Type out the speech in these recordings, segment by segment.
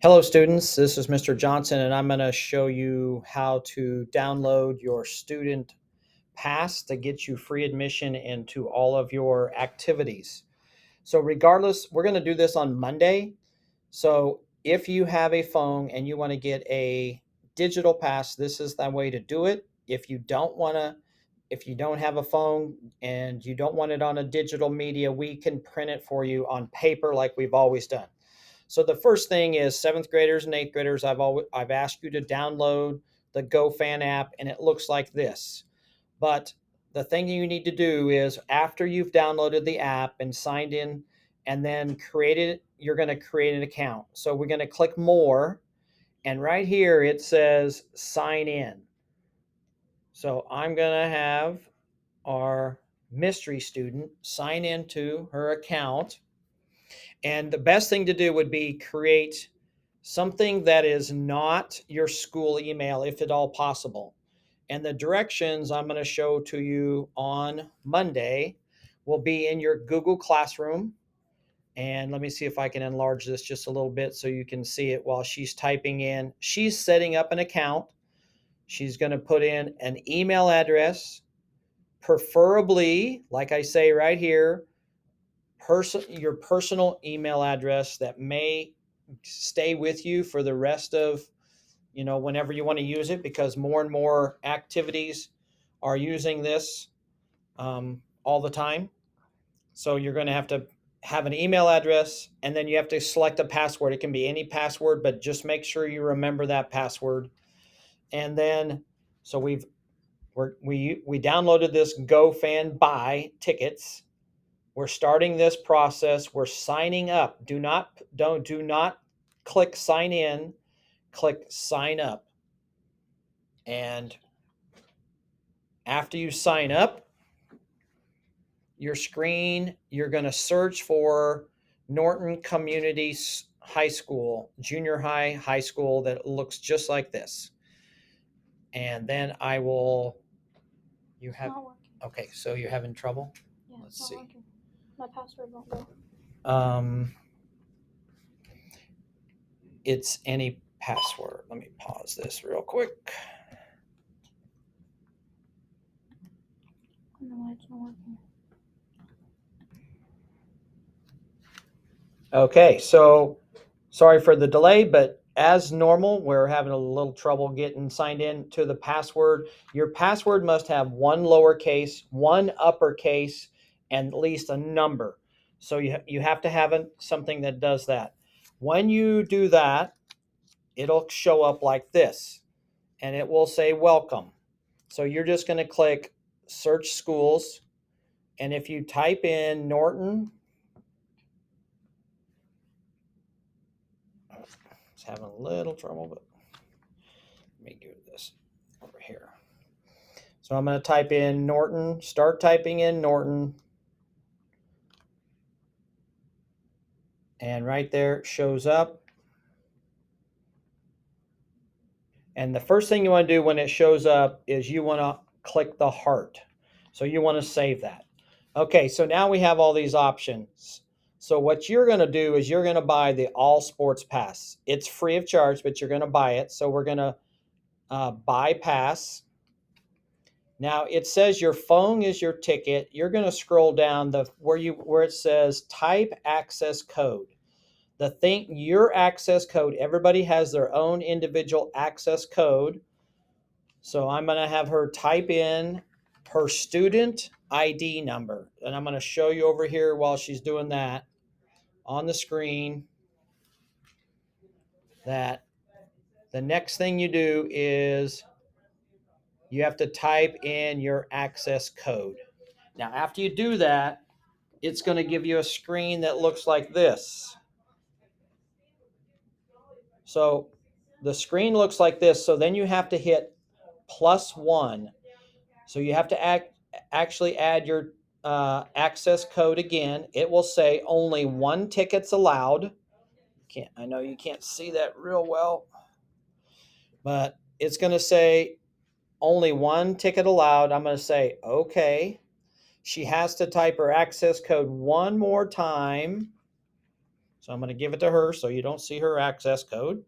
Hello students, this is Mr. Johnson and I'm going to show you how to download your student pass to get you free admission into all of your activities. So regardless, we're going to do this on Monday. So if you have a phone and you want to get a digital pass, this is the way to do it. If you don't have a phone and you don't want it on a digital media, we can print it for you on paper like we've always done. So the first thing is seventh graders and eighth graders. I've asked you to download the GoFan app, and it looks like this. But the thing you need to do is after you've downloaded the app and signed in, and then created, you're going to create an account. So we're going to click more, and right here it says sign in. So I'm going to have our mystery student sign into her account. And the best thing to do would be create something that is not your school email, if at all possible. And the directions I'm going to show to you on Monday will be in your Google Classroom. And let me see if I can enlarge this just a little bit so you can see it while she's typing in. She's setting up an account. She's going to put in an email address, preferably, like I say right here, your personal email address that may stay with you for the rest of whenever you want to use it, because more and more activities are using this all the time. So you're going to have an email address, and then you have to select a password. It can be any password, but just make sure you remember that password. And then so we downloaded this GoFan buy tickets. We're starting this process. We're signing up. Do not click sign in, click sign up. And after you sign up, your screen, you're going to search for Norton Community High School, junior high, high school that looks just like this. And then you have, okay, so you're having trouble? Yeah, Let's see. Working. My password won't go. It's any password. Let me pause this real quick. I don't know why it's not working. Okay, so sorry for the delay, but as normal, we're having a little trouble getting signed in to the password. Your password must have one lowercase, one uppercase, and at least a number. So you have to have something that does that. When you do that, it'll show up like this, and it will say welcome. So you're just going to click search schools, and if you type in Norton, it's having a little trouble, but let me do this over here. So I'm going to type in Norton, start typing in Norton. And right there it shows up. And the first thing you want to do when it shows up is you want to click the heart. So you want to save that. Okay, so now we have all these options. So what you're going to do is you're going to buy the All Sports Pass. It's free of charge, but you're going to buy it. So we're going to bypass. Now it says your phone is your ticket. You're going to scroll down where it says type access code. Your access code, everybody has their own individual access code. So I'm going to have her type in her student ID number, and I'm going to show you over here while she's doing that on the screen that the next thing you do is you have to type in your access code. Now, after you do that, it's going to give you a screen that looks like this. So the screen looks like this. So then you have to hit +1. So you have to actually add your access code again. It will say only one ticket's allowed. I know you can't see that real well, but it's going to say only one ticket allowed. I'm going to say okay. She has to type her access code one more time. So I'm going to give it to her so you don't see her access code.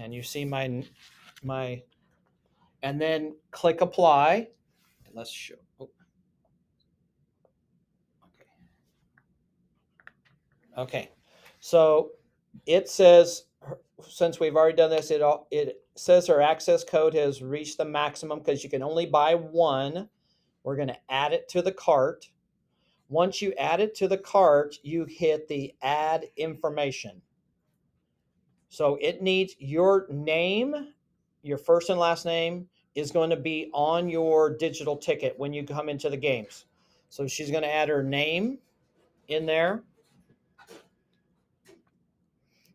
And you see my, and then click apply. Let's show. Oh, okay. So it says, since we've already done this, it says her access code has reached the maximum because you can only buy one. We're going to add it to the cart. Once you add it to the cart, you hit the add information. So it needs your name, your first and last name is going to be on your digital ticket when you come into the games. So she's going to add her name in there.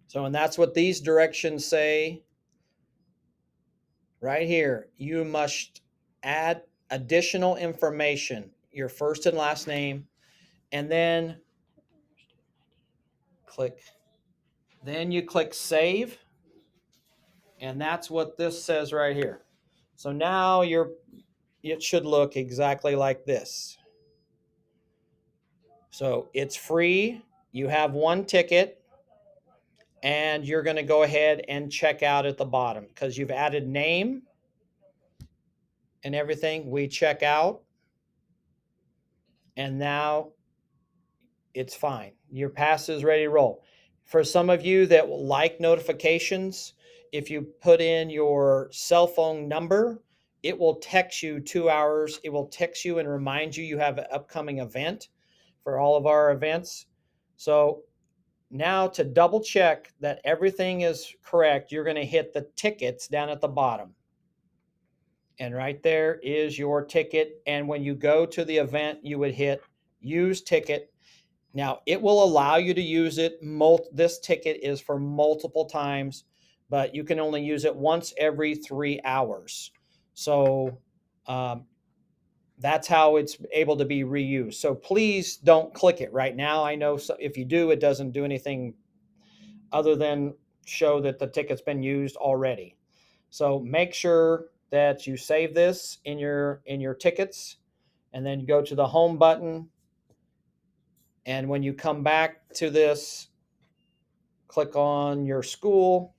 So, and that's what these directions say right here. You must add additional information, your first and last name, and then you click save. And that's what this says right here. So now it should look exactly like this. So it's free. You have one ticket, and you're going to go ahead and check out at the bottom because you've added name and everything. We check out, and now it's fine. Your pass is ready to roll. For some of you that will like notifications, if you put in your cell phone number, it will text you 2 hours. It will text you and remind you have an upcoming event for all of our events. So now to double check that everything is correct, you're going to hit the tickets down at the bottom. And right there is your ticket. And when you go to the event, you would hit use ticket. Now, it will allow you to use it. This ticket is for multiple times, but you can only use it once every 3 hours. So that's how it's able to be reused. So please don't click it right now. I know if you do, it doesn't do anything other than show that the ticket's been used already. So make sure that you save this in your tickets, and then go to the home button. And when you come back to this, click on your school.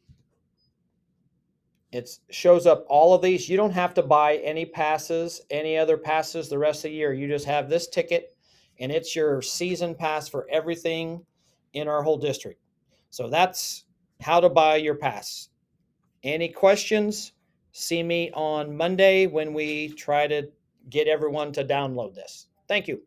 It shows up all of these. You don't have to buy any other passes the rest of the year. You just have this ticket, and it's your season pass for everything in our whole district. So that's how to buy your pass. Any questions? See me on Monday when we try to get everyone to download this. Thank you.